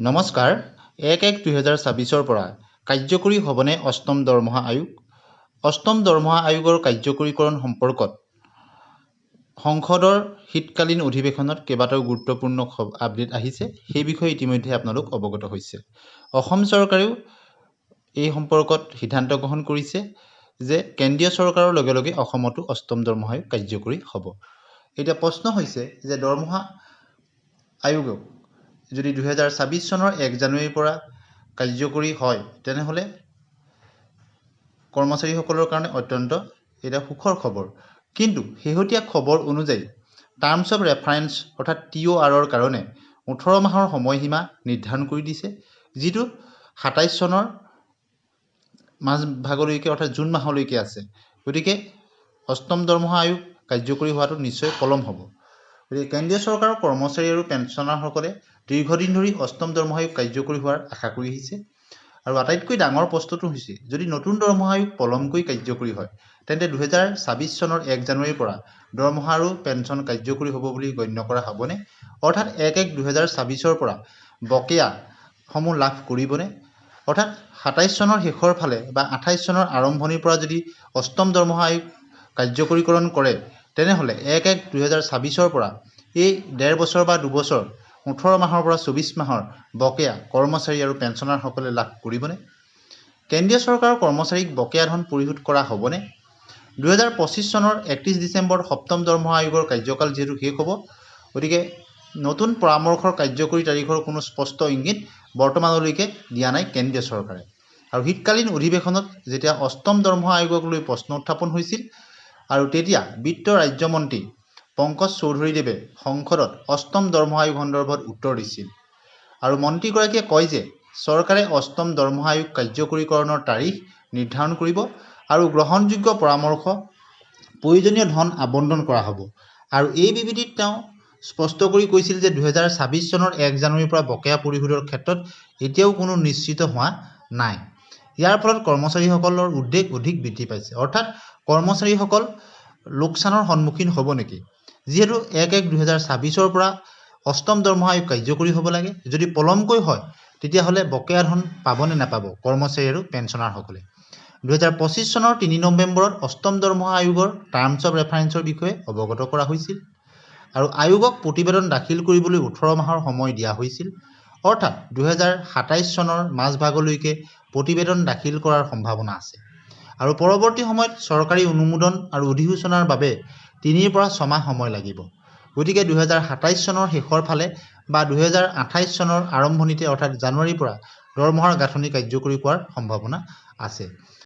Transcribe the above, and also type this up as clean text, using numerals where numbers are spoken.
নমস্কাৰ ১-১-২০২৬ পৰা কাৰ্যকৰী হ'বনে অষ্টম দৰমহা আয়োগ। অষ্টম দৰমহা আয়োগৰ কাৰ্যকৰীকৰণ সম্পৰ্কত সংসদৰ শীতকালীন অধিৱেশনত কেইবাটাও গুৰুত্বপূৰ্ণ আপডেট আহিছে। সেই বিষয়ে ইতিমধ্যে আপোনালোক অৱগত হৈছে। অসম চৰকাৰেও এই সম্পৰ্কত সিদ্ধান্ত গ্ৰহণ কৰিছে যে কেন্দ্ৰীয় চৰকাৰৰ লগে লগে অসমতো অষ্টম দৰমহা আয়োগ কাৰ্যকৰী হ'ব। এতিয়া প্ৰশ্ন হৈছে যে দৰমহা আয়োগক যদি ২০২৬ চনৰ ১ জানুৱাৰীৰ পৰা কাৰ্যকৰী হয় তেনেহ'লে কৰ্মচাৰীসকলৰ কাৰণে অত্যন্ত এটা সুখৰ খবৰ। কিন্তু শেহতীয়া খবৰ অনুযায়ী টাৰ্মছ অফ ৰেফাৰেন্স অৰ্থাৎ TOR কাৰণে 18 মাহৰ সময়সীমা নিৰ্ধাৰণ কৰি দিছে, যিটো ২৭ চনৰ মাজভাগলৈকে অৰ্থাৎ জুন মাহলৈকে আছে। গতিকে অষ্টম দৰমহা আয়োগ কাৰ্যকৰী হোৱাটো নিশ্চয় পলম হ'ব। গতিকে কেন্দ্ৰীয় চৰকাৰৰ কৰ্মচাৰী আৰু পেঞ্চনাৰসকলে দীৰ্ঘদিন ধৰি অষ্টম দৰমহা আয়োগ কাৰ্যকৰী হোৱাৰ আশা কৰি আহিছে। আৰু আটাইতকৈ ডাঙৰ প্ৰশ্নটো হৈছে যদি নতুন দৰমহা আয়োগ পলমকৈ কাৰ্যকৰী হয় তেন্তে ২০২৬ চনৰ ১ জানুৱাৰীৰ পৰা দৰমহা আৰু পেঞ্চন কাৰ্যকৰী হ'ব বুলি গণ্য কৰা হ'বনে? অৰ্থাৎ ১-১-২০২৬ পৰা বকেয়াসমূহ লাভ কৰিবনে? অৰ্থাৎ ২৭ চনৰ শেষৰ ফালে বা ২৮ চনৰ আৰম্ভণিৰ পৰা যদি অষ্টম দৰমহা আয়োগ কাৰ্যকৰীকৰণ কৰে তেনেহ'লে ১-১-২০২৬ পৰা এই ১.৫ বছৰ বা ২ বছৰ ১৮ মাহৰ পৰা ২৪ মাহৰ বকেয়া কৰ্মচাৰী আৰু পেঞ্চনাৰসকলে লাভ কৰিবনে? কেন্দ্ৰীয় চৰকাৰৰ কৰ্মচাৰীক বকেয়া ধন পৰিশোধ কৰা হ'বনে? ২০২৫ চনৰ ৩১ ডিচেম্বৰত সপ্তম দৰমহা আয়োগৰ কাৰ্যকাল যিহেতু শেষ হ'ব, গতিকে নতুন পৰামৰ্শৰ কাৰ্যকৰী তাৰিখৰ কোনো স্পষ্ট ইংগিত বৰ্তমানলৈকে দিয়া নাই কেন্দ্ৰীয় চৰকাৰে। আৰু শীতকালীন অধিৱেশনত যেতিয়া অষ্টম দৰমহা আয়োগক লৈ প্ৰশ্ন উত্থাপন হৈছিল আৰু তেতিয়া বিত্ত ৰাজ্যমন্ত্ৰী পংকজ চৌধুৰীদেৱে সংসদত অষ্টম দৰমহা আয়োগ সন্দৰ্ভত উত্তৰ দিছিল। আৰু মন্ত্ৰীগৰাকীয়ে কয় যে চৰকাৰে অষ্টম দৰমহা আয়োগ কাৰ্যকৰীকৰণৰ তাৰিখ নিৰ্ধাৰণ কৰিব আৰু গ্ৰহণযোগ্য পৰামৰ্শ প্ৰয়োজনীয় ধন আবণ্টন কৰা হ'ব। আৰু এই বিবৃতিত তেওঁ স্পষ্ট কৰি কৈছিল যে ২০২৬ চনৰ ১ জানুৱাৰীৰ পৰা বকেয়া পৰিশোধৰ ক্ষেত্ৰত এতিয়াও কোনো নিশ্চিত হোৱা নাই। ইয়াৰ ফলত কৰ্মচাৰীসকলৰ উদ্বেগ অধিক বৃদ্ধি পাইছে। অৰ্থাৎ কৰ্মচাৰীসকল লোকচানৰ সন্মুখীন হ'ব নেকি? যিহেতু ১-১-২০২৬ পৰা অষ্টম দৰমহা আয়োগ কাৰ্যকৰী হ'ব লাগে, যদি পলমকৈ হয় তেতিয়াহ'লে বকেয়া ধন পাবনে নাপাব কৰ্মচাৰী আৰু পেঞ্চনাৰসকলে? ২০২৫ চনৰ ৩ নৱেম্বৰত অষ্টম দৰমহা আয়োগৰ টাৰ্মছ অফ ৰেফাৰেন্সৰ বিষয়ে অৱগত কৰা হৈছিল আৰু আয়োগক প্ৰতিবেদন দাখিল কৰিবলৈ ১৮ মাহৰ সময় দিয়া হৈছিল। অৰ্থাৎ ২০২৭ চনৰ মাজভাগলৈকে প্ৰতিবেদন দাখিল কৰাৰ সম্ভাৱনা আছে। আৰু পৰৱৰ্তী সময়ত চৰকাৰী অনুমোদন আৰু অধিসূচনাৰ বাবে ৩ পৰা ৬ মাহ সময় লাগিব। গতিকে ২০২৭ চনৰ শেষৰ ফালে বা ২০২৮ চনৰ আৰম্ভণিতে অৰ্থাৎ জানুৱাৰীৰ পৰা দৰমহাৰ গাঁথনি কাৰ্যকৰী কৰাৰ সম্ভাৱনা আছে।